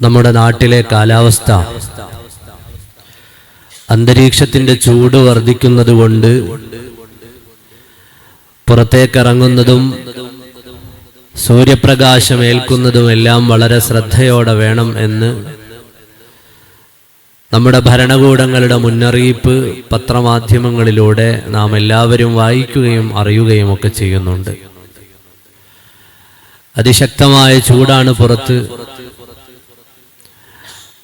നമ്മുടെ നാട്ടിലെ കാലാവസ്ഥ അന്തരീക്ഷത്തിന്റെ ചൂട് വർദ്ധിക്കുന്നതുകൊണ്ട് പുറത്തേക്കിറങ്ങുന്നതും സൂര്യപ്രകാശം ഏൽക്കുന്നതുമെല്ലാം വളരെ ശ്രദ്ധയോടെ വേണം എന്ന് നമ്മുടെ ഭരണകൂടങ്ങളുടെ മുന്നറിയിപ്പ് പത്രമാധ്യമങ്ങളിലൂടെ നാം എല്ലാവരും വായിക്കുകയും അറിയുകയും ഒക്കെ ചെയ്യുന്നുണ്ട്. അതിശക്തമായ ചൂടാണ് പുറത്ത്.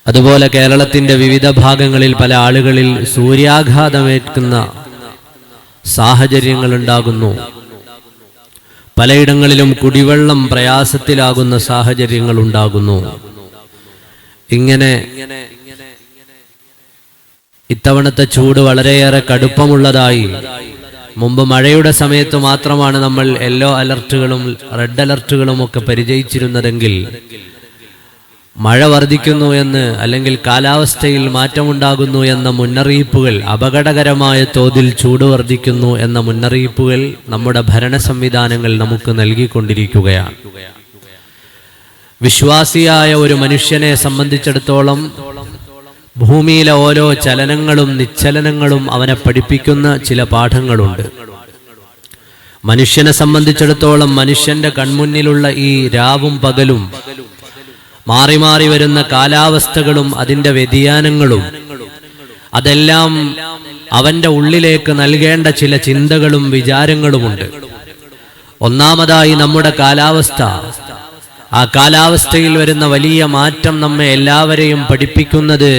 അതുപോലെ കേരളത്തിന്റെ വിവിധ ഭാഗങ്ങളിൽ പല ആളുകളിൽ സൂര്യാഘാതമേൽക്കുന്ന സാഹചര്യങ്ങൾ ഉണ്ടാകുന്നു. പലയിടങ്ങളിലും കുടിവെള്ളം പ്രയാസത്തിലാകുന്ന സാഹചര്യങ്ങൾ ഉണ്ടാകുന്നു. ഇങ്ങനെ ഇത്തവണത്തെ ചൂട് വളരെയേറെ കടുപ്പമുള്ളതായി. മുമ്പ് മഴയുടെ സമയത്ത് മാത്രമാണ് നമ്മൾ യെല്ലോ അലർട്ടുകളും റെഡ് അലർട്ടുകളും ഒക്കെ പരിചയിച്ചിരുന്നതെങ്കിൽ മഴ വർദ്ധിക്കുന്നു എന്ന് അല്ലെങ്കിൽ കാലാവസ്ഥയിൽ മാറ്റമുണ്ടാകുന്നു എന്ന മുന്നറിയിപ്പുകൾ, അപകടകരമായ തോതിൽ ചൂട് വർദ്ധിക്കുന്നു എന്ന മുന്നറിയിപ്പുകൾ നമ്മുടെ ഭരണ സംവിധാനങ്ങൾ നമുക്ക് നൽകിക്കൊണ്ടിരിക്കുകയാണ്. വിശ്വാസിയായ ഒരു മനുഷ്യനെ സംബന്ധിച്ചിടത്തോളം ഭൂമിയിലെ ഓരോ ചലനങ്ങളും നിശ്ചലനങ്ങളും അവനെ പഠിപ്പിക്കുന്ന ചില പാഠങ്ങളുണ്ട്. മനുഷ്യനെ സംബന്ധിച്ചിടത്തോളം മനുഷ്യന്റെ കൺമുന്നിലുള്ള ഈ രാവും പകലും മാറി മാറി വരുന്ന കാലാവസ്ഥകളും അതിൻ്റെ വ്യതിയാനങ്ങളും അതെല്ലാം അവന്റെ ഉള്ളിലേക്ക് നൽകേണ്ട ചില ചിന്തകളും വിചാരങ്ങളുമുണ്ട്. ഒന്നാമതായി നമ്മുടെ കാലാവസ്ഥ. ആ കാലാവസ്ഥയിൽ വരുന്ന വലിയ മാറ്റം നമ്മെ എല്ലാവരെയും പഠിപ്പിക്കുന്നത്,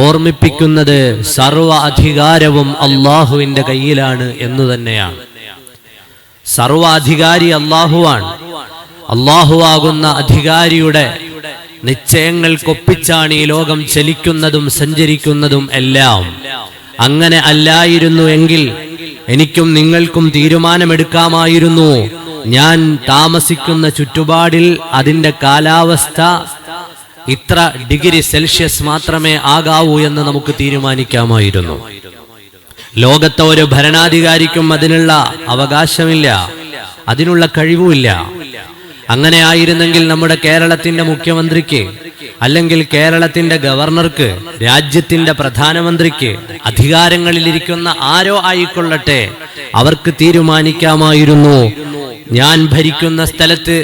ഓർമ്മിപ്പിക്കുന്നത് സർവ അധികാരവും അള്ളാഹുവിന്റെ കയ്യിലാണ് എന്നു തന്നെയാണ്. സർവ അധികാരി അള്ളാഹുവാണ്. അള്ളാഹുവാകുന്ന അധികാരിയുടെ നിശ്ചയങ്ങൾക്കൊപ്പിച്ചാണ് ഈ ലോകം ചലിക്കുന്നതും സഞ്ചരിക്കുന്നതും എല്ലാം. അങ്ങനെ അല്ലായിരുന്നു എങ്കിൽ എനിക്കും നിങ്ങൾക്കും തീരുമാനമെടുക്കാമായിരുന്നു, ഞാൻ താമസിക്കുന്ന ചുറ്റുപാടിൽ അതിൻ്റെ കാലാവസ്ഥ ഇത്ര ഡിഗ്രി സെൽഷ്യസ് മാത്രമേ ആകാവൂ എന്ന് നമുക്ക് തീരുമാനിക്കാമായിരുന്നു. ലോകത്തെ ഒരു ഭരണാധികാരിക്കും അതിനുള്ള അവകാശമില്ല, അതിനുള്ള കഴിവുമില്ല. അങ്ങനെ ആയിരുന്നെങ്കിൽ നമ്മുടെ കേരളത്തിന്റെ മുഖ്യമന്ത്രിക്ക്, അല്ലെങ്കിൽ കേരളത്തിന്റെ ഗവർണർക്ക്, രാജ്യത്തിന്റെ പ്രധാനമന്ത്രിക്ക്, അധികാരങ്ങളിലിരിക്കുന്ന ആരോ ആയിക്കൊള്ളട്ടെ, അവർക്ക് തീരുമാനിക്കാമായിരുന്നു, ഞാൻ ഭരിക്കുന്ന സ്ഥലത്ത്,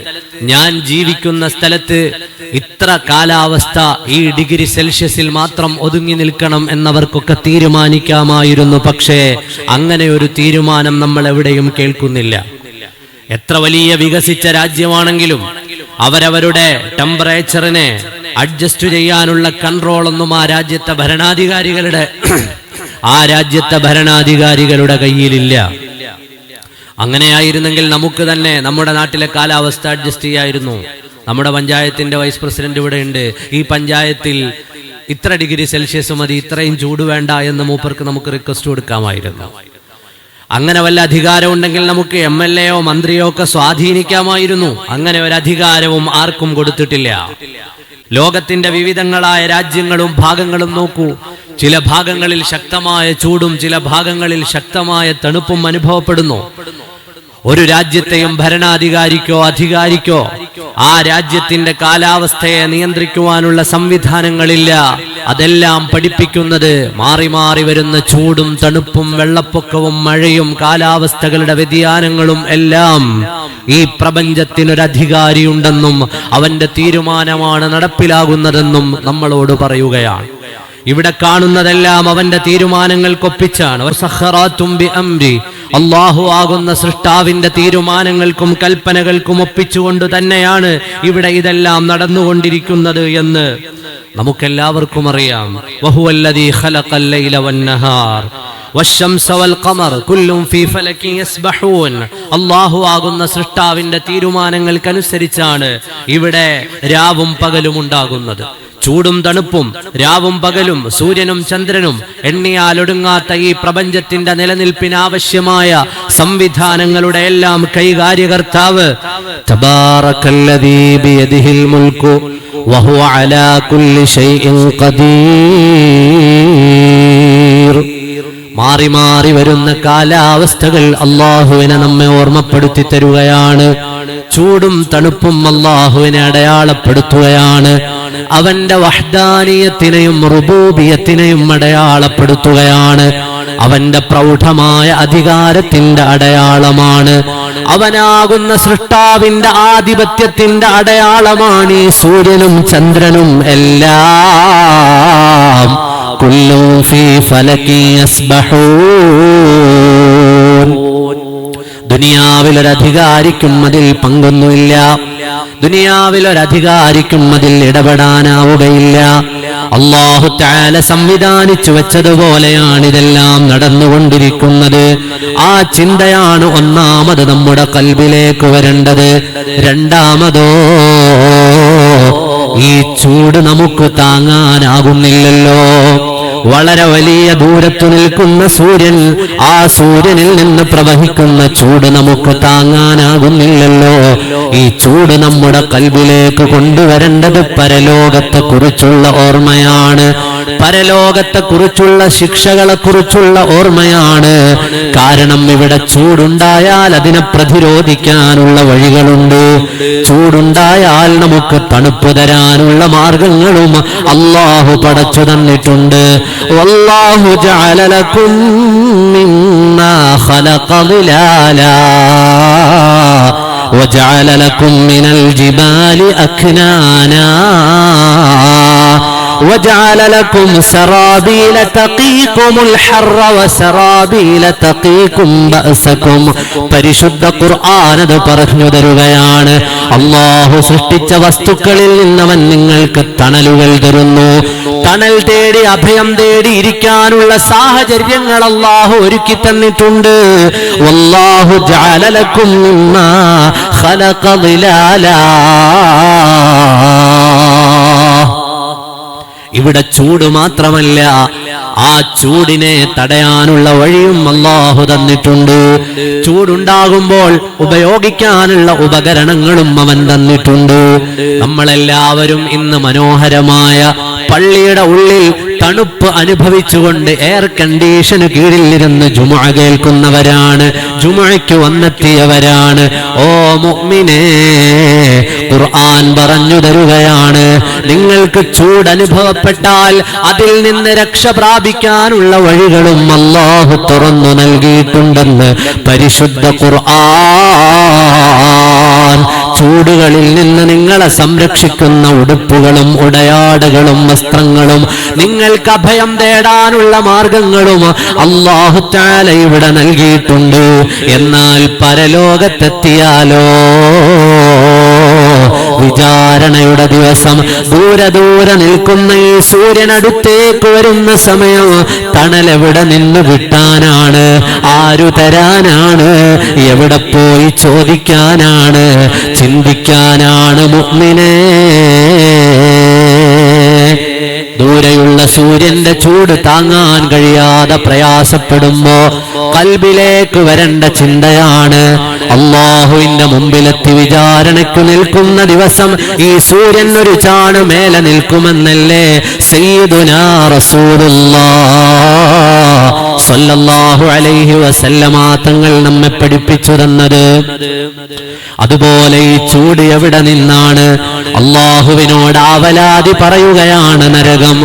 ഞാൻ ജീവിക്കുന്ന സ്ഥലത്ത് ഇത്ര കാലാവസ്ഥ ഈ ഡിഗ്രി സെൽഷ്യസിൽ മാത്രം ഒതുങ്ങി നിൽക്കണം എന്നവർക്കൊക്കെ തീരുമാനിക്കാമായിരുന്നു. പക്ഷേ അങ്ങനെ ഒരു തീരുമാനം നമ്മൾ എവിടെയും കേൾക്കുന്നില്ല. എത്ര വലിയ വികസിച്ച രാജ്യമാണെങ്കിലും അവരവരുടെ ടെമ്പറേച്ചറിനെ അഡ്ജസ്റ്റ് ചെയ്യാനുള്ള കൺട്രോളൊന്നും ആ രാജ്യത്തെ ഭരണാധികാരികളുടെ കയ്യിലില്ല. അങ്ങനെയായിരുന്നെങ്കിൽ നമുക്ക് തന്നെ നമ്മുടെ നാട്ടിലെ കാലാവസ്ഥ അഡ്ജസ്റ്റ് ചെയ്യായിരുന്നു. നമ്മുടെ പഞ്ചായത്തിന്റെ വൈസ് പ്രസിഡന്റ് ഇവിടെ ഉണ്ട്. ഈ പഞ്ചായത്തിൽ ഇത്ര ഡിഗ്രി സെൽഷ്യസ് മതി, ഇത്രയും ചൂട് വേണ്ട എന്ന് മൂപ്പർക്ക് നമുക്ക് റിക്വസ്റ്റ് കൊടുക്കാമായിരുന്നു. അങ്ങനെ വല്ല അധികാരം ഉണ്ടെങ്കിൽ നമുക്ക് MLA യോ മന്ത്രിയോ ഒക്കെ സ്വാധീനിക്കാമായിരുന്നു. അങ്ങനെ ഒരു അധികാരവും ആർക്കും കൊടുത്തിട്ടില്ല. ലോകത്തിന്റെ വിവിധങ്ങളായ രാജ്യങ്ങളും ഭാഗങ്ങളും നോക്കൂ. ചില ഭാഗങ്ങളിൽ ശക്തമായ ചൂടും ചില ഭാഗങ്ങളിൽ ശക്തമായ തണുപ്പും അനുഭവപ്പെടുന്നു. ഒരു രാജ്യത്തെയും ഭരണാധികാരിക്കോ അധികാരിക്കോ ആ രാജ്യത്തിന്റെ കാലാവസ്ഥയെ നിയന്ത്രിക്കുവാനുള്ള സംവിധാനങ്ങളില്ല. അതെല്ലാം പഠിപ്പിക്കുന്നത് മാറി മാറി വരുന്ന ചൂടും തണുപ്പും വെള്ളപ്പൊക്കവും മഴയും കാലാവസ്ഥകളുടെ വ്യതിയാനങ്ങളും എല്ലാം ഈ പ്രപഞ്ചത്തിനൊരധികാരിയുണ്ടെന്നും അവന്റെ തീരുമാനമാണ് നടപ്പിലാകുന്നതെന്നും നമ്മളോട് പറയുകയാണ്. ഇവിടെ കാണുന്നതെല്ലാം അവന്റെ തീരുമാനങ്ങൾക്കൊപ്പിച്ചാണ്. അല്ലാഹു ആകുന്ന സൃഷ്ടാവിന്റെ തീരുമാനങ്ങൾക്കും കൽപ്പനകൾക്കും ഒപ്പിച്ചുകൊണ്ട് തന്നെയാണ് ഇവിടെ ഇതെല്ലാം നടന്നുകൊണ്ടിരിക്കുന്നത് എന്ന് നമുക്കെല്ലാവർക്കും അറിയാം. വഹുവല്ലദീ ഖലഖൽ ലൈല വന്നഹാർ വശംസ വൽ ഖമർ കുല്ലും ഫീ ഫലകിൻ യസ്ബഹൂൻ. അല്ലാഹു ആകുന്ന സൃഷ്ടാവിന്റെ തീരുമാനങ്ങൾക്കനുസരിച്ചാണ് ഇവിടെ രാവും പകലും ഉണ്ടാകുന്നത്. ചൂടും തണുപ്പും രാവും പകലും സൂര്യനും ചന്ദ്രനും എണ്ണിയാലൊടുങ്ങാത്ത ഈ പ്രപഞ്ചത്തിന്റെ നിലനിൽപ്പിനാവശ്യമായ സംവിധാനങ്ങളുടെ എല്ലാം കൈകാര്യകർത്താവ് തബാറകല്ലദീ ബിയദിഹിൽ മുൽക്കു വഹുവ അലാ കുല്ലി ശൈഇൻ ഖദീർ. മാറി മാറി വരുന്ന കാലാവസ്ഥകൾ അല്ലാഹുവിനെ നമ്മെ ഓർമ്മപ്പെടുത്തി തരുകയാണ്. ചൂടും തണുപ്പും അല്ലാഹുവിനെ അടയാളപ്പെടുത്തുകയാണ്. അവന്റെ വഹ്ദാനിയത്തിനെയും റുബൂബിയത്തിനെയും അടയാളപ്പെടുത്തുകയാണ്. അവന്റെ പ്രൗഢമായ അധികാരത്തിന്റെ അടയാളമാണ്. അവനാകുന്ന സൃഷ്ടാവിന്റെ ആധിപത്യത്തിന്റെ അടയാളമാണ് ഈ സൂര്യനും ചന്ദ്രനും എല്ലാം. കുല്ലും ഫീ ഫലകി യസ്ബഹൂൻ. ദുനിയാവിലൊരധികാരിക്കും അതിൽ പങ്കൊന്നുമില്ല. ദുനിയാവിലൊരധികാരിക്കും അതിൽ ഇടപെടാനാവുകയില്ല. അല്ലാഹു തആല സംവിധാനിച്ചു വെച്ചതുപോലെയാണിതെല്ലാം നടന്നുകൊണ്ടിരിക്കുന്നത്. ആ ചിന്തയാണ് ഒന്നാമത് നമ്മുടെ കൽബിലേക്ക് വരേണ്ടത്. രണ്ടാമതോ, ഈ ചൂട് നമുക്ക് താങ്ങാനാകുന്നില്ലല്ലോ. വളരെ വലിയ ദൂരത്തു നിൽക്കുന്ന സൂര്യൻ, ആ സൂര്യനിൽ നിന്ന് പ്രവഹിക്കുന്ന ചൂട് നമുക്ക് താങ്ങാനാകുന്നില്ലല്ലോ. ഈ ചൂട് നമ്മുടെ കൽബിലേക്ക് കൊണ്ടുവരേണ്ടത് പരലോകത്തെ കുറിച്ചുള്ള ഓർമ്മയാണ്. പരലോകത്തെ കുറിച്ചുള്ള ശിക്ഷകളെ കുറിച്ചുള്ള ഓർമ്മയാണ്. കാരണം ഇവിടെ ചൂടുണ്ടായാൽ അതിനെ പ്രതിരോധിക്കാനുള്ള വഴികളുണ്ട്. ചൂടുണ്ടായാൽ നമുക്ക് തണുപ്പ് തരാനുള്ള മാർഗങ്ങളും അല്ലാഹു പടച്ചു തന്നിട്ടുണ്ട്. വല്ലാഹു ജഅല ലക്കും മിമ്മാ ഖലഖ ളിലാലാ വജഅല ലക്കും മിനൽ ജിബാലി അക്നാനാ وجعل لكم سرابيل تقيكم الحر وسرابيل تقيكم بأسكم. പരിശുദ്ധ ഖുർആൻ അത് പറഞ്ഞു തരുകയാണ്. അല്ലാഹു സൃഷ്ടിച്ച വസ്തുക്കളിൽ നിന്നവൻ നിങ്ങൾക്ക് തണലുകൾ തരുന്നു. തണൽ തേടി അഭയം തേടി ഇരിക്കാനുള്ള സാഹചര്യങ്ങൾ അല്ലാഹു ഒരുക്കി തന്നിട്ടുണ്ട്. വല്ലാഹു ജഅല ലക്കും മിമ്മാ ഖലഖ ളിലാലാ. ഇവിടെ ചൂട് മാത്രമല്ല, ആ ചൂടിനെ തടയാനുള്ള വഴിയും അല്ലാഹു തന്നിട്ടുണ്ട്. ചൂടുണ്ടാകുമ്പോൾ ഉപയോഗിക്കാനുള്ള ഉപകരണങ്ങളും അവൻ തന്നിട്ടുണ്ട്. നമ്മളെല്ലാവരും ഇന്ന് മനോഹരമായ പള്ളിയുടെ ഉള്ളിൽ തണുപ്പ് അനുഭവിച്ചുകൊണ്ട് എയർ കണ്ടീഷന് കീഴിലിരുന്ന് ജുമുഅ കേൾക്കുന്നവരാണ്, ജുമുഅയ്ക്ക് വന്നെത്തിയവരാണ്. ഓ മുഅ്മിനേ, ഖുർആൻ പറഞ്ഞു തരുകയാണ്, നിങ്ങൾക്ക് ചൂട് അനുഭവപ്പെട്ടാൽ അതിൽ നിന്ന് രക്ഷ പ്രാപിക്കാനുള്ള വഴികളും അല്ലാഹു തുറന്നു നൽകിയിട്ടുണ്ടെന്ന് പരിശുദ്ധ ഖുർആൻ. ചൂടുകളിൽ നിന്ന് നിങ്ങളെ സംരക്ഷിക്കുന്ന ഉടുപ്പുകളും ഉടയാടകളും വസ്ത്രങ്ങളും നിങ്ങൾക്ക് അഭയം തേടാനുള്ള മാർഗങ്ങളും അല്ലാഹു തആല ഇവിടെ നൽകിയിട്ടുണ്ട്. എന്നാൽ പരലോകത്തെത്തിയാലോ, വിചാരണയുടെ ദിവസം ദൂരെ ദൂരെ നിൽക്കുന്ന ഈ സൂര്യൻ അടുത്തേക്ക് വരുന്ന സമയം തണലെവിടെ നിന്ന് കിട്ടാനാണ്? ആരു തരാനാണ്? എവിടെ പോയി ചോദിക്കാനാണ്? ചിന്തിക്കാനാണ് മുഅ്മിനേ. ദൂരെയുള്ള സൂര്യന്റെ ചൂട് താങ്ങാൻ കഴിയാതെ പ്രയാസപ്പെടുമ്പോ കൽബിലേക്ക് വരേണ്ട ചിന്തയാണ്, അല്ലാഹുവിന്റെ മുമ്പിലെത്തി വിചാരണയ്ക്ക് നിൽക്കുന്ന ദിവസം ഈ സൂര്യൻ ഒരു ചാണ് മേലെ നിൽക്കുമെന്നല്ലേ സയ്യിദുനാ റസൂലുള്ളാഹ് സ്വല്ലല്ലാഹു അലൈഹി വസല്ലമ തങ്ങൾ നമ്മെ പഠിപ്പിച്ചു തന്നത്. അതുപോലെ ഈ ചൂട് എവിടെ നിന്നാണ്? അല്ലാഹുവിനോട് ആവലാതി പറയുകയാണ് നരകം.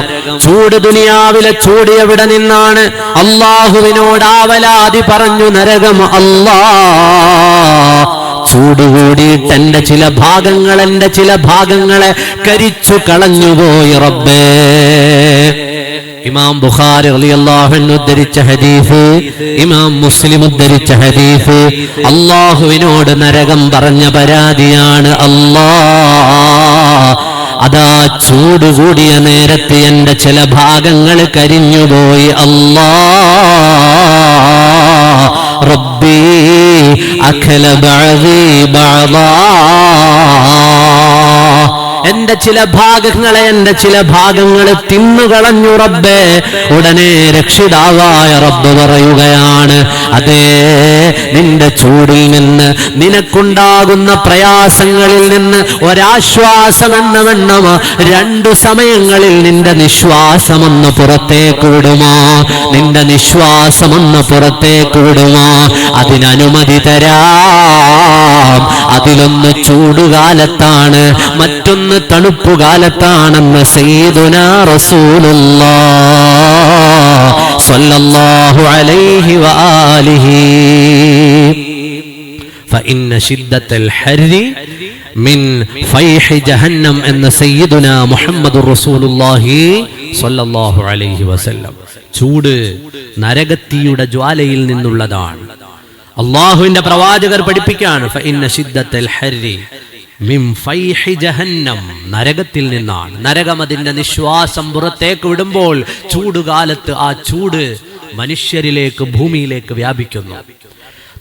ചൂട്, ദുനിയാവിലെ ചൂട് എവിടെ നിന്നാണ്? അല്ലാഹുവിനോട് ആവലാതി പറഞ്ഞു നരകം. ചൂട് കൂടിയിട്ട് എന്റെ ചില ഭാഗങ്ങളെ കരിച്ചു കളഞ്ഞുപോയി റബ്ബേ. ഇമാം ബുഖാരി റളിയല്ലാഹു അൻഹു ഉദ്ധരിച്ച ഹദീസ്, ഇമാം മുസ്ലിം ഉദ്ധരിച്ച ഹദീസ്, അല്ലാഹുവിനോട് നരകം പറഞ്ഞ പരാതിയാണ്. അതാ ചൂട് കൂടിയ നേരത്ത് എന്റെ ചില ഭാഗങ്ങൾ കരിഞ്ഞുപോയി. റബ്ബി അഖല ബഅദി ബഅദാ. എന്റെ ചില ഭാഗങ്ങളെ തിന്നുകളഞ്ഞു റബ്ബേ. ഉടനെ രക്ഷിതാവായ റബ്ബ് പറയുകയാണ്, അതേ, നിന്റെ ചൂടിൽ നിന്ന്, നിനക്കുണ്ടാകുന്ന പ്രയാസങ്ങളിൽ നിന്ന് ഒരാശ്വാസമെന്ന വണ്ണം രണ്ടു സമയങ്ങളിൽ നിന്റെ നിശ്വാസമൊന്ന് പുറത്തേക്ക് വിടുമോ? നിന്റെ നിശ്വാസമൊന്ന് പുറത്തേക്ക് വിടുമോ? അതിനനുമതി തരാം. അതിലൊന്ന് ചൂടുകാലത്താണ്, മറ്റൊന്ന് മറ്റൊന്ന് തണുപ്പുകാലത്താണെന്ന് സയ്യിദുനാ റസൂലുള്ളാഹ് സ്വല്ലല്ലാഹു അലൈഹി വആലിഹി. ഫഇന്ന ശിദ്ദത്തൽ ഹർരി മിൻ ഫൈഹി ജഹന്നം എന്ന സയ്യിദുനാ മുഹമ്മദുർ റസൂലുള്ളാഹി സ്വല്ലല്ലാഹു അലൈഹി വസല്ലം. ചൂട് നരകത്തിയുടെ ജ്വാലയിൽ നിന്നുള്ളതാണ്. അല്ലാഹുവിന്റെ പ്രവാചകർ പഠിപ്പിക്കുകയാണ്, ഫഇന്ന ശിദ്ദത്തൽ ഹർരി മിൻ ഫൈഹി ജഹന്നം, നരകത്തിൽ നിന്നാണ്. നരകം അതിന്റെ നിശ്വാസം പുറത്തേക്ക് വിടുമ്പോൾ ചൂടുകാലത്ത് ആ ചൂട് മനുഷ്യരിലേക്ക്, ഭൂമിയിലേക്ക് വ്യാപിക്കുന്നു.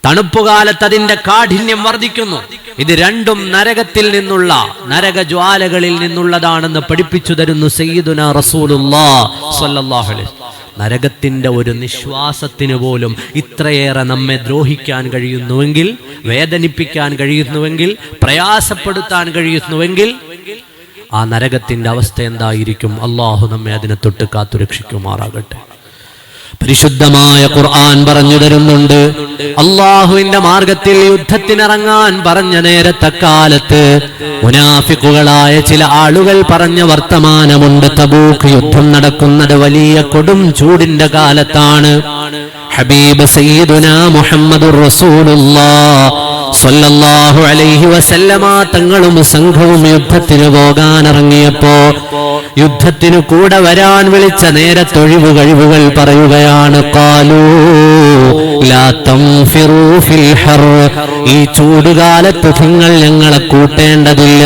തണുപ്പുകാലത്ത് അതിന്റെ കാഠിന്യം വർദ്ധിക്കുന്നു. ഇത് രണ്ടും നരകത്തിൽ നിന്നുള്ള, നരകജ്വാലകളിൽ നിന്നുള്ളതാണെന്ന് പഠിപ്പിച്ചു തരുന്നു സയ്യിദുനാ റസൂലുള്ളാഹി സ്വല്ലല്ലാഹു അലൈഹി. നരകത്തിന്റെ ഒരു നിശ്വാസത്തിന് പോലും ഇത്രയേറെ നമ്മെ ദ്രോഹിക്കാൻ കഴിയുന്നുവെങ്കിൽ, വേദനിപ്പിക്കാൻ കഴിയുന്നുവെങ്കിൽ, പ്രയാസപ്പെടുത്താൻ കഴിയുന്നുവെങ്കിൽ ആ നരകത്തിന്റെ അവസ്ഥ എന്തായിരിക്കും? അല്ലാഹു നമ്മെ അതിനെ തൊട്ട് കാത്തുരക്ഷിക്കുമാറാകട്ടെ. പരിശുദ്ധമായ ഖുർആൻ പറഞ്ഞു തരുന്നുണ്ട്, അല്ലാഹുവിന്റെ മാർഗത്തിൽ യുദ്ധത്തിനിറങ്ങാൻ പറഞ്ഞ നേരത്തെ കാലത്ത് മുനാഫിക്കുകളായ ചില ആളുകൾ പറഞ്ഞ വർത്തമാനമുണ്ട്. തബൂക്ക് യുദ്ധം നടക്കുന്നത് വലിയ കൊടും ചൂടിന്റെ കാലത്താണ്. ഹബീബ് സയ്യിദുനാ മുഹമ്മദുർ റസൂലുള്ളാഹി സ്വല്ലല്ലാഹു അലൈഹി വസല്ലമ തങ്ങളും സംഘവും യുദ്ധത്തിന് പോകാൻ ഇറങ്ങിയപ്പോ യുദ്ധത്തിന് കൂടെ വരാൻ വിളിച്ച നേരത്തൊഴിവ് കഴിവുകൾ പറയുകയാണ്. ഖാലൂ ലാ തൻഫിറൂ ഫിൽ ഹർ, ഈ ചൂടുകാലത്ത് നിങ്ങൾ ഞങ്ങളെ കൂട്ടേണ്ടതില്ല,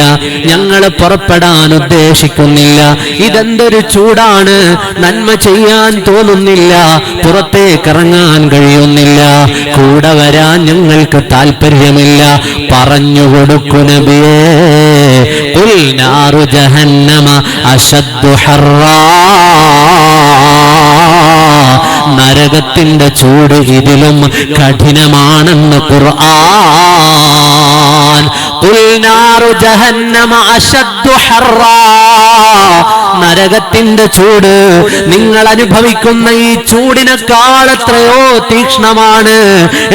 ഞങ്ങൾ പുറപ്പെടാൻ ഉദ്ദേശിക്കുന്നില്ല. ഇതെന്തൊരു ചൂടാണ്, നന്മ ചെയ്യാൻ തോന്നുന്നില്ല, പുറത്തേക്ക് ഇറങ്ങാൻ കഴിയുന്നില്ല, കൂടെ വരാൻ ഞങ്ങൾക്ക് താല്പര്യമില്ല. പറഞ്ഞു കൊടുക്കു നബിയേ, ഖുൽ നാറു ജഹന്നമ അശദ്ദു ഹർറാ, നരകത്തിന്റെ ചൂട് ഇതിലും കഠിനമാണെന്ന് ഖുർആൻ. ഖുൽ നാറു ജഹന്നമ അശദ്ദു ഹർറാ, നരകത്തിന്റെ ചൂട് നിങ്ങൾ അനുഭവിക്കുന്ന ഈ ചൂടിനേക്കാൾ എത്രയോ തീക്ഷ്ണമാണ്,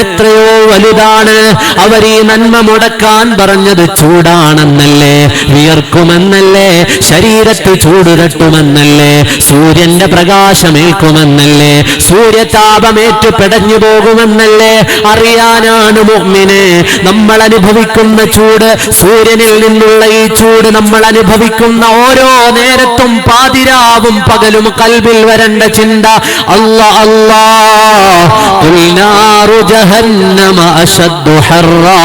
എത്രയോ വലുതാണ്. അവർ ഈ നന്മ മുടക്കാൻ പറഞ്ഞത് ചൂടാണെന്നല്ലേ, വിയർക്കുമെന്നല്ലേ, ശരീരത്തിൽ ചൂട് തട്ടുമെന്നല്ലേ, സൂര്യന്റെ പ്രകാശമേൽക്കുമെന്നല്ലേ, സൂര്യതാപമേറ്റു പെടഞ്ഞു പോകുമെന്നല്ലേ. അറിയാനാണ് മുഅ്മിനെ നമ്മൾ അനുഭവിക്കുന്ന ചൂട്, സൂര്യനിൽ നിന്നുള്ള ഈ ചൂട് നമ്മൾ അനുഭവിക്കുന്ന ഓരോ നേരത്തും പാതിരാവും പകലും കൽബിൽ വരേണ്ട ചിന്ത, അല്ലാ അല്ലാ, ഖുൽ നാറു ജഹന്നമ അശദ്ദു ഹർറാ,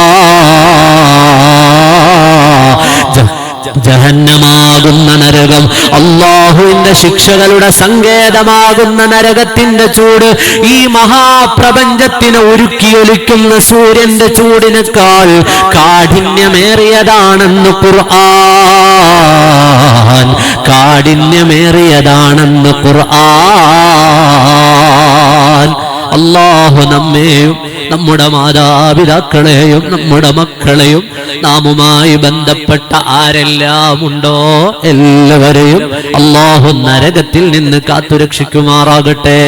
ജഹന്നമാകുന്ന നരകം, അല്ലാഹുവിന്റെ ശിക്ഷകളുടെ സങ്കേതമാകുന്ന നരകത്തിന്റെ ചൂട് ഈ മഹാപ്രപഞ്ചത്തിനെ ഉരുക്കിയൊലിക്കുന്ന സൂര്യന്റെ ചൂടിനേക്കാൾ കാഠിന്യമേറിയതാണെന്ന് ഖുർആൻ, കാഠിന്യമേറിയതാണെന്ന് ഖുർആൻ. അല്ലാഹു നമ്മെയും നമ്മുടെ മാതാപിതാക്കളെയും നമ്മുടെ മക്കളെയും നാമുമായി ബന്ധപ്പെട്ട ആരെല്ലാം ഉണ്ടോ എല്ലാവരെയും അല്ലാഹു നരകത്തിൽ നിന്ന് കാത്തുരക്ഷിക്കുമാറാകട്ടെ.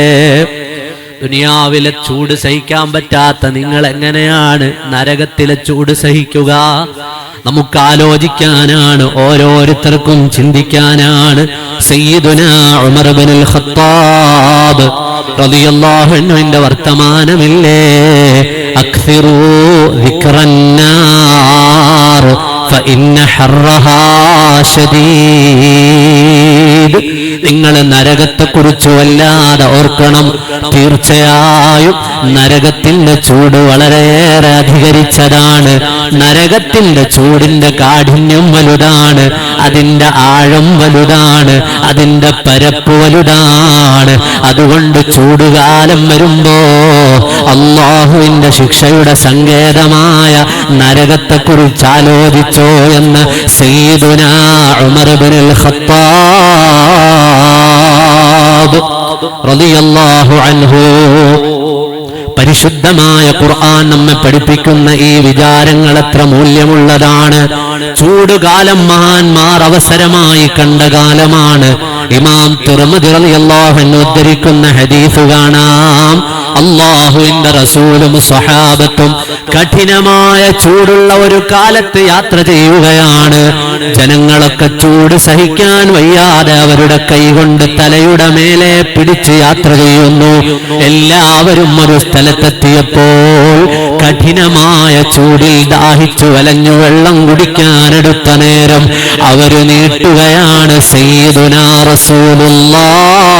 ദുനിയാവിലെ ചൂട് സഹിക്കാൻ പറ്റാത്ത നിങ്ങൾ എങ്ങനെയാണ് നരകത്തിലെ ചൂട് സഹിക്കുക? നമുക്ക് ആലോചിക്കാനാണ്, ഓരോരുത്തർക്കും ചിന്തിക്കാനാണ്. സയ്യിദുനാ ഉമർ ഇബ്നുൽ ഖത്താബ് റളിയല്ലാഹു അൻഹുവിന്റെ വർത്തമാനമില്ലേ, അക്സിറൂ ദിക്റന്നാർ ഫഇന്ന ഹർറഹാ ശദീദ്. നിങ്ങൾ നരകത്തെക്കുറിച്ച് വല്ലാതെ ഓർക്കണം. തീർച്ചയായും നരകത്തിന്റെ ചൂട് വളരെയേറെ അധികരിച്ചതാണ്. നരകത്തിന്റെ ചൂടിന്റെ കാഠിന്യം വലുതാണ്, അതിന്റെ ആഴം വലുതാണ്, അതിന്റെ പരപ്പ് വലുതാണ്. അതുകൊണ്ട് ചൂടുകാലം വരുമ്പോ അല്ലാഹുവിന്റെ ശിക്ഷയുടെ സങ്കേതമായ നരകത്തെക്കുറിച്ച് ആലോചിച്ചോ എന്ന് സയ്യിദുനാ ഉമർ ഇബ്നുൽ ഖത്താബ് റളിയല്ലാഹു അൻഹു. പരിശുദ്ധമായ ഖുർആൻ നമ്മെ പഠിപ്പിക്കുന്ന ഈ വിചാരങ്ങൾ എത്ര മൂല്യമുള്ളതാണ്. ചൂടുകാലം മഹാന്മാർ അവസരമായി കണ്ട കാലമാണ്. ഇമാം തിർമിദി റളിയല്ലാഹു അൻഹു ഉദ്ധരിക്കുന്ന ഹദീസ് കാണാം. അല്ലാഹുവിന്റെ റസൂലും സ്വഹാബത്തും കഠിനമായ ചൂടുള്ള ഒരു കാലത്ത് യാത്ര ചെയ്യുകയാണ്. ജനങ്ങളൊക്കെ ചൂട് സഹിക്കാൻ വയ്യാതെ അവരുടെ കൈകൊണ്ട് തലയുടെ മേലെ പിടിച്ച് യാത്ര ചെയ്യുന്നു. എല്ലാവരും ഒരു സ്ഥലത്തെത്തിയപ്പോൾ കഠിനമായ ചൂടിൽ ദാഹിച്ചു വലഞ്ഞു വെള്ളം കുടിക്കാനെടുത്ത നേരം അവര് നീട്ടുകയാണ് സയ്യിദുനാ റസൂലുള്ളാഹ്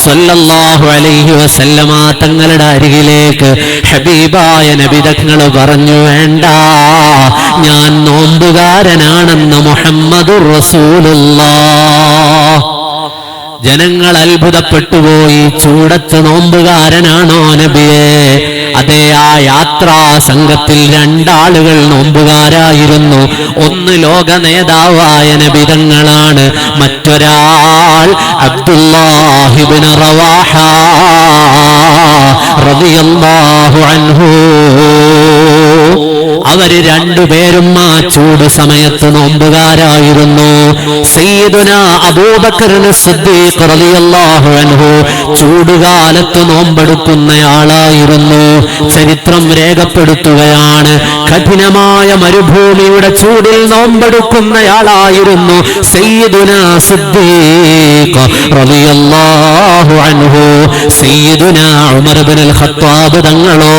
സല്ലല്ലാഹു അലൈഹി വസല്ലമ തങ്ങളുടെ അരികിലേക്ക്. ഹബീബായ നബി തങ്ങൾ പറഞ്ഞു, വേണ്ട, ഞാൻ നോമ്പുകാരനാണെന്ന് മുഹമ്മദുർ റസൂലുള്ളാഹ്. ജനങ്ങൾ അത്ഭുതപ്പെട്ടുപോയി. ചൂടത്ത് നോമ്പുകാരനാണോ നബിയെ? അതെ, ആ യാത്രാ സംഘത്തിൽ 2 ആളുകൾ നോമ്പുകാരായിരുന്നു. ഒന്ന് ലോക നേതാവായ നബി തങ്ങളാണ്, മറ്റൊരാൾ അബ്ദുല്ലാഹി ഇബ്നു റവാഹ റളിയല്ലാഹു അൻഹു. അവര് 2 പേരും ആ ചൂട് സമയത്ത് നോമ്പുകാരായിരുന്നു. സയ്യിദുനാ അബൂബക്കർ സിദ്ദീഖ് റളിയല്ലാഹു അൻഹു ചൂടുകാലത്ത് നോമ്പെടുക്കുന്നയാളായിരുന്നു. ചരിത്രം രേഖപ്പെടുത്തുകയാണ്, കഠിനമായ മരുഭൂമിയുടെ ചൂടിൽ നോമ്പെടുക്കുന്നയാളായിരുന്നു സയ്യിദുനാ സിദ്ദീഖ് റളിയല്ലാഹു അൻഹു. സയ്യിദുനാ ഉമർ ഇബ്നുൽ ഖത്താബ് തങ്ങളോ,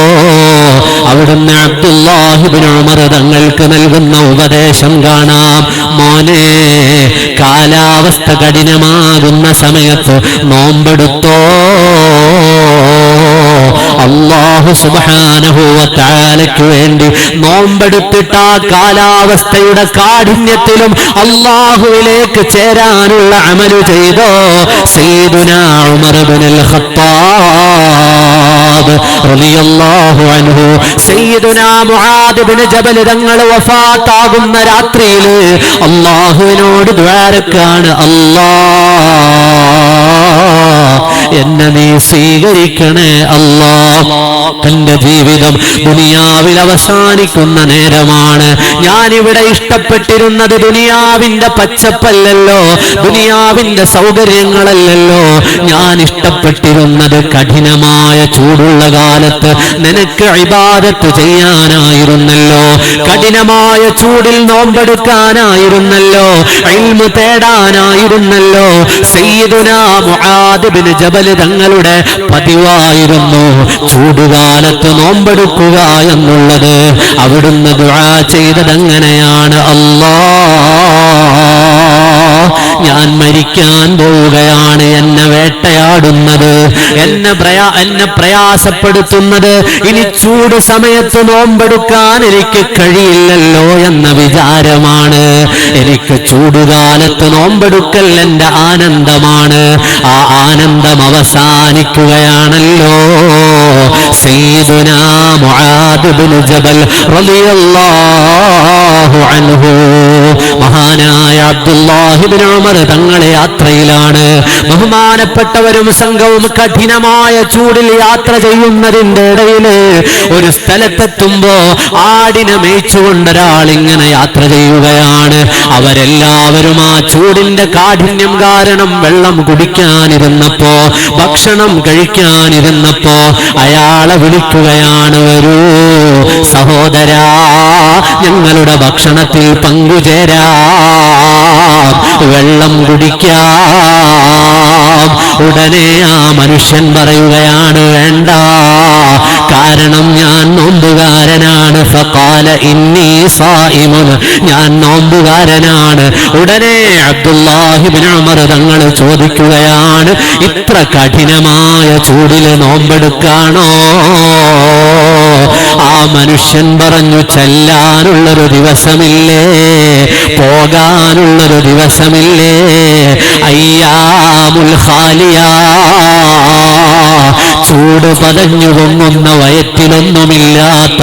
അവിടുന്ന് അബ്ദുല്ലാഹി ഇബ്നു ഉമർ തങ്ങൾക്ക് നൽകുന്ന ഉപദേശം കാണാം. മോനെ, കാലാവസ്ഥ കഠിനമാകുന്ന സമയത്ത് നോമ്പെടുത്തോ. അല്ലാഹു സുബ്ഹാനഹു വ തആലയ്ക്ക് വേണ്ടി നോമ്പെടുത്തിട്ട് ആ കാലാവസ്ഥയുടെ കാഠിന്യത്തിലും അല്ലാഹുവിലേക്ക് ചേരാനുള്ള അമല് ചെയ്തോ. സയ്യിദുനാ ഉമർ ഇബ്നുൽ ഖത്താബ് റളിയല്ലാഹു അൻഹു, സയ്യിദുനാ മുആദ് ഇബ്നു ജബൽ തങ്ങൾ വഫാത്താകുന്ന രാത്രിയിൽ അല്ലാഹുവിനോട് ദുആരക്കാണ്, എന്നെ നീ സ്വീകരിക്കണേ അല്ലാ. തന്റെ ജീവിതം ദുനിയാവിൽ അവസാനിക്കുന്ന നേരമാണ്. ഞാനിവിടെ ഇഷ്ടപ്പെട്ടിരുന്നത് ദുനിയാവിന്റെ പച്ചപ്പല്ലല്ലോ, ദുനിയാവിന്റെ സൗകര്യങ്ങളല്ലല്ലോ. ഞാൻ ഇഷ്ടപ്പെട്ടിരുന്നത് കഠിനമായ ചൂടുള്ള കാലത്ത് നിനക്ക് ഇബാദത്ത് ചെയ്യാനായിരുന്നല്ലോ, കഠിനമായ ചൂടിൽ നോമ്പെടുക്കാനായിരുന്നല്ലോ, ഇൽമു തേടാനായിരുന്നല്ലോ. സയ്യിദുനാ മുആദ് ഇബ്നു ജബൽ തങ്ങളുടെ പതിവായിരുന്നു ചൂടുകാലത്ത് നോമ്പെടുക്കുക എന്നുള്ളത്. അവിടുന്ന് ദുആ ചെയ്തതെങ്ങനെയാണ്, ഞാൻ മരിക്കാൻ പോവുകയാണ്, എന്നെ വേട്ടയാടുന്നത്, എന്നെ പ്രയാസപ്പെടുത്തുന്നത് ഇനി ചൂട് സമയത്ത് നോമ്പെടുക്കാൻ എനിക്ക് കഴിയില്ലല്ലോ എന്ന വിചാരമാണ്. എനിക്ക് ചൂടുകാലത്ത് നോമ്പെടുക്കൽ എന്റെ ആനന്ദമാണ്. ആ ആനന്ദം അവസാനിക്കുകയാണല്ലോ. സയ്യിദുനാ മുആദ് ഇബ്നു ജബൽ റളിയല്ലാഹു അൻഹു, മഹാനായ അബ്ദുല്ലാഹി ഇബ്നു ഉമർ തങ്ങളെ യാത്രയിലാണ്. ബഹുമാനപ്പെട്ടവരും സംഘവും കഠിനമായ ചൂടിൽ യാത്ര ചെയ്യുന്നതിന്റെ ഇടയിൽ ഒരു സ്ഥലത്തെത്തുമ്പോ ആടിനെ മേയിച്ചുകൊണ്ടൊരാൾ ഇങ്ങനെ യാത്ര ചെയ്യുകയാണ്. അവരെല്ലാവരും ആ ചൂടിന്റെ കാഠിന്യം കാരണം വെള്ളം കുടിക്കാനിരുന്നപ്പോ, ഭക്ഷണം കഴിക്കാനിരുന്നപ്പോ അയാളെ വിളിക്കുകയാണ്, വരൂ സഹോദരാ, ഞങ്ങളുടെ ഭക്ഷണത്തിൽ പങ്കുചേരാ, വെള്ളം കുടിക്കാം. ഉടനെ ആ മനുഷ്യൻ പറയുകയാണ്, വേണ്ട, കാരണം ഞാൻ നോമ്പുകാരനാണ്. ഫഖാല ഇന്നി സായിമുൻ, ഞാൻ നോമ്പുകാരനാണ്. ഉടനെ അബ്ദുല്ലാഹി ഇബ്നു ഉമർ തങ്ങൾ ചോദിക്കുകയാണ്, ഇത്ര കഠിനമായ ചൂടിൽ നോമ്പെടുക്കാണോ? ആ മനുഷ്യൻ പറഞ്ഞു, ചെല്ലാനുള്ളൊരു ദിവസമില്ലേ, പോകാനുള്ളൊരു ദിവസമില്ലേ, അയ്യാമുൽ ഖാലിയ, ചൂട് പതഞ്ഞു പൊങ്ങുന്ന വയറ്റിലൊന്നുമില്ലാത്ത,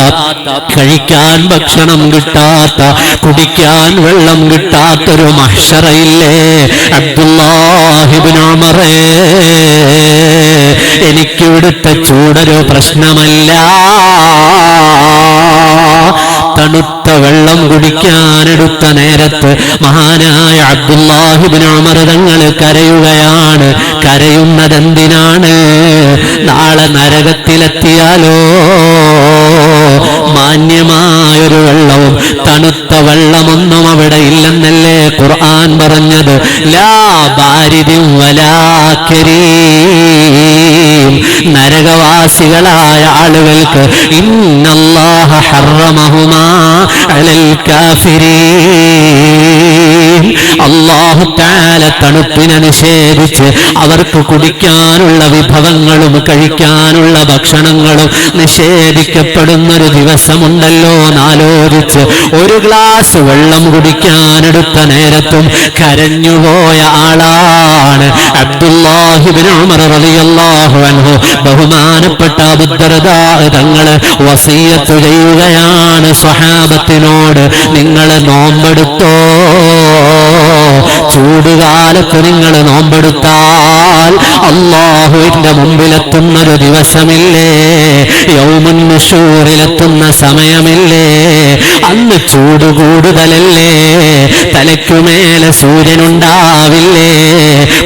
കഴിക്കാൻ ഭക്ഷണം കിട്ടാത്ത, കുടിക്കാൻ വെള്ളം കിട്ടാത്തൊരു മഹ്ശറയില്ലേ അബ്ദുല്ലാഹി ഇബ്നു ഉമറേ, എനിക്കിവിടുത്തെ ചൂടൊരു പ്രശ്നമല്ല. തണുത്ത വെള്ളം കുടിക്കാനെടുത്ത നേരത്ത് മഹാനായ അബ്ദുല്ലാഹി ഇബ്നു ഉമർ തങ്ങൾ കരയുകയാണ്. കരയുന്നതെന്തിനാണ്? നാളെ നരകത്തിലെത്തിയാലോ മാന്യമായൊരു വെള്ളവും തണുത്ത വെള്ളമൊന്നും അവിടെ ഇല്ലെന്നല്ലേ ഖുർആൻ പറഞ്ഞത്. ലാ ബാരിദിൻ വലാ കരീം. നരകവാസികളായ ആളുകൾക്ക് ഇന്നല്ലാഹ ഹറമഹുമാ അലൽ കാഫിരീൻ. അല്ലാഹു തആല തണുപ്പിനെ നിഷേധിച്ച് അവർക്ക് കുടിക്കാനുള്ള വിഭവങ്ങളും കഴിക്കാനുള്ള ഭക്ഷണങ്ങളും നിഷേധിക്കപ്പെടുന്നൊരു ദിവസമുണ്ടല്ലോ എന്നാലോചിച്ച് ഒരു ഗ്ലാസ് വെള്ളം കുടിക്കാനെടുത്ത നേരത്തും കരഞ്ഞുപോയ ആളാണ് അബ്ദുല്ലാഹി ഇബ്നു ഉമർ റളിയല്ലാഹു അൻഹു. ബഹുമാനപ്പെട്ട അബൂ ദർദാ തങ്ങള് വസിയ്യത്ത് ചെയ്യുകയാണ് സ്വഹാബത്തിനോട്, നിങ്ങൾ നോമ്പെടുത്തോ, ചൂടുകാലത്ത് നിങ്ങൾ നോമ്പെടുത്താൽ അല്ലാഹുവിന്റെ മുമ്പിലെത്തുന്നൊരു ദിവസമില്ലേ, യൗമുൻ നുശൂറിലെത്തുന്ന സമയമില്ലേ, അന്ന് ചൂട് കൂടുതലല്ലേ, തലയ്ക്കുമേലെ സൂര്യനുണ്ടാവില്ലേ,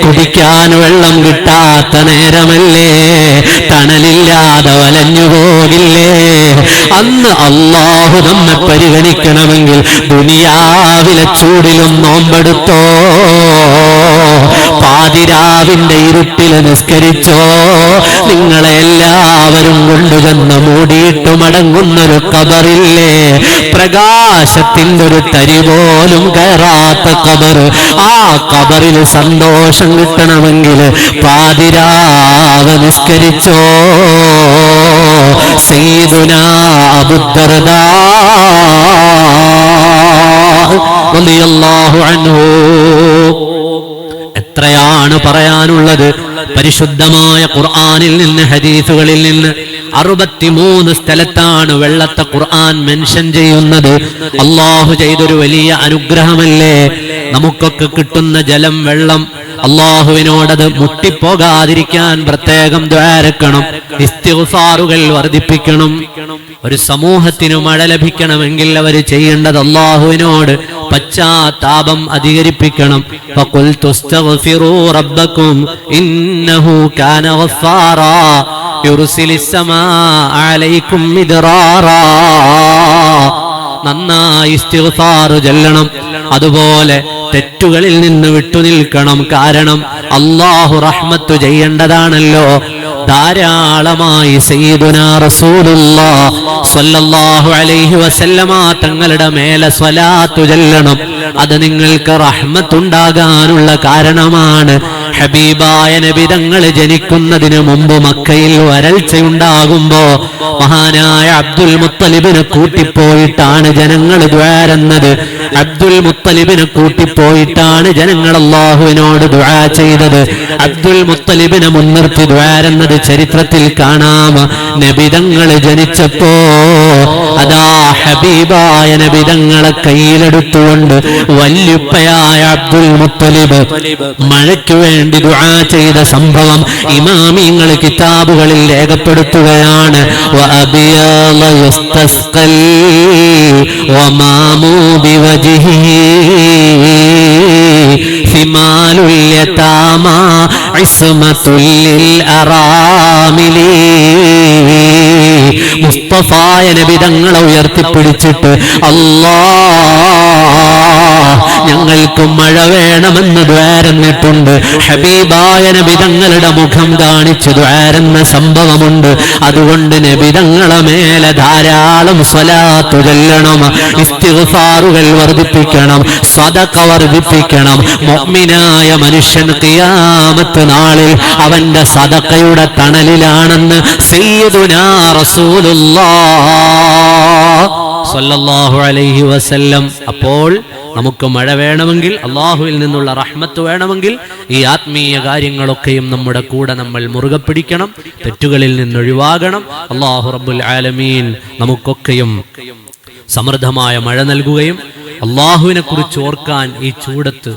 കുടിക്കാൻ വെള്ളം കിട്ടാത്ത നേരമല്ലേ, തണലില്ലാതെ വലഞ്ഞു പോകില്ലേ. അന്ന് അല്ലാഹു നമ്മെ പരിഗണിക്കണമെങ്കിൽ ദുനിയാവിലെ ചൂടിലും നോമ്പെടുത്തോ, പാതിരാവിന്റെ ഇരുട്ടിൽ നിസ്കരിച്ചോ, നിങ്ങളെ എല്ലാവരും കൊണ്ടുചെന്ന് മൂടിയിട്ട് മടങ്ങുന്നൊരു ഖബറില്ലേ, പ്രകാശത്തിന്റെ ഒരു തരി പോലും കയറാത്ത ഖബർ. ആ ഖബറിൽ സന്തോഷം കിട്ടണമെങ്കിൽ പാതിരാവ് നിസ്കരിച്ചോ. സയ്യിദുനാ അബൂ ദർദാ റളിയല്ലാഹു അൻഹു. എത്രയാണ് പറയാനുള്ളത്. പരിശുദ്ധമായ ഖുർആനിൽ നിന്ന്, ഹദീസുകളിൽ നിന്ന് 63 സ്ഥലത്താണ് വെള്ളത്തെ ഖുർആൻ മെൻഷൻ ചെയ്യുന്നത്. അല്ലാഹു ചെയ്തൊരു വലിയ അനുഗ്രഹമല്ലേ നമുക്കൊക്കെ കിട്ടുന്ന ജലം, വെള്ളം. അല്ലാഹുവിനോടത് മുട്ടിപ്പോകാതിരിക്കാൻ പ്രത്യേകം ദ്വാരക്കണം, ഇസ്തിഗ്ഫാറുകൾ വർദ്ധിപ്പിക്കണം. ഒരു സമൂഹത്തിന് മഴ ലഭിക്കണമെങ്കിൽ അവർ ചെയ്യേണ്ടത് അല്ലാഹുവിനോട് പശ്ചാത്താപം അധികരിപ്പിക്കണം. ഫഖുൽതു ഇസ്തഗ്ഫിറൂ റബ്ബക്കും ഇന്നഹു കാന ഗഫാറാ യുർസിലിസ് സമാഅ അലൈക്കും മിദ്റാറാ. നന്നായി ഇസ്തിഗ്ഫാർ ചൊല്ലണം. അതുപോലെ തെറ്റുകളിൽ നിന്ന് വിട്ടുനിൽക്കണം. കാരണം അല്ലാഹു റഹ്മത്ത് ചെയ്യേണ്ടതാണല്ലോ. ധാരാളമായി സയ്യിദുനാ റസൂലുള്ളാഹി സ്വല്ലല്ലാഹു അലൈഹി വസല്ലമ തങ്ങളുടെ മേലെ സ്വലാത്തു ചൊല്ലണം. അത് നിങ്ങൾക്ക് റഹ്മത്തുണ്ടാകാനുള്ള കാരണമാണ്. ഹബീബായ നബി തങ്ങൾ ജനിക്കുന്നതിന് മുമ്പ് മക്കയിൽ വരൾച്ചയുണ്ടാകുമ്പോ മഹാനായ അബ്ദുൽ മുത്തലിബിനെ കൂട്ടിപ്പോയിട്ടാണ് ജനങ്ങൾ ദ്വാരുന്നത്. അബ്ദുൽ മുത്തലിബിനെ കൂട്ടിപ്പോയിട്ടാണ് ജനങ്ങൾ അല്ലാഹുവിനോട് ദുആ ചെയ്തത്. അബ്ദുൽ മുത്തലിബിനെ മുൻനിർത്തി ദ്വാരുന്നത് ചരിത്രത്തിൽ കാണാം. നബി തങ്ങൾ ജനിച്ചപ്പോ അതാ ഹബീബായ നബി തങ്ങളെ കയ്യിലെടുത്തുകൊണ്ട് വല്യുപ്പയായ അബ്ദുൽ മുത്തലിബ് മഴയ്ക്ക് വേണ്ടി ദുആ ചെയ്ത സംഭവം ഇമാമിങ്ങൾ കിതാബുകളിൽ രേഖപ്പെടുത്തുകയാണ്. വഅബിയാള യസ്തസ്ഖൽ വമാമു ബിവജ്ഹിഹി സിമാലുൽ യതാമാ ഇസ്മത്തുൽ ലിൽ അറാമിലി. മുസ്തഫായ നബി തങ്ങളെ ഉയർത്തിപ്പിടിച്ചിട്ട് ഞങ്ങൾക്ക് മഴ വേണമെന്ന് ദ്വാരന്നിട്ടുണ്ട്. ഹബീബായ നബി തങ്ങളുടെ മുഖം കാണിച്ചു ദ്വാരുന്ന സംഭവമുണ്ട്. അതുകൊണ്ട് നബി തങ്ങളെ മേലെ ധാരാളം സ്വലാത്ത് ചൊല്ലണം, ഇസ്തിഗ്ഫാറുകൾ വർദ്ധിപ്പിക്കണം, സദഖ വർദ്ധിപ്പിക്കണം. മുഅ്മിനായ മനുഷ്യൻ ഖിയാമത്ത് നാളിൽ അവന്റെ സദഖയുടെ തണലിലാണെന്ന് സയ്യിദുനാ റസൂലുള്ളാഹി സ്വല്ലല്ലാഹു അലൈഹി വസല്ലം. അപ്പോൾ നമുക്ക് മഴ വേണമെങ്കിൽ, അള്ളാഹുവിൽ നിന്നുള്ള റഹ്മത്ത് വേണമെങ്കിൽ ഈ ആത്മീയ കാര്യങ്ങളൊക്കെയും നമ്മുടെ കൂടെ നമ്മൾ മുറുകെ പിടിക്കണം, തെറ്റുകളിൽ നിന്ന് ഒഴിവാകണം. അല്ലാഹു റബ്ബുൽ ആലമീൻ നമുക്കൊക്കെയും സമൃദ്ധമായ മഴ നൽകുകയും അള്ളാഹുവിനെ കുറിച്ച് ഓർക്കാൻ ഈ ചൂടത്ത്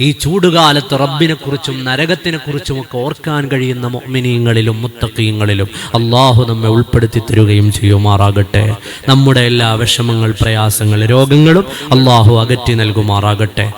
ഈ ചൂടുകാലത്ത് റബ്ബിനെ കുറിച്ചും നരകത്തിനെ കുറിച്ചും ഒക്കെ ഓർക്കാൻ കഴിയുന്ന മുഅ്മിനീങ്ങളിലും മുത്തഖീങ്ങളിലും അള്ളാഹു നമ്മെ ഉൾപ്പെടുത്തി തരുകയും ചെയ്യുമാറാകട്ടെ. നമ്മുടെ എല്ലാ വിഷമങ്ങൾ, പ്രയാസങ്ങൾ, രോഗങ്ങളും അള്ളാഹു അകറ്റി നൽകുമാറാകട്ടെ.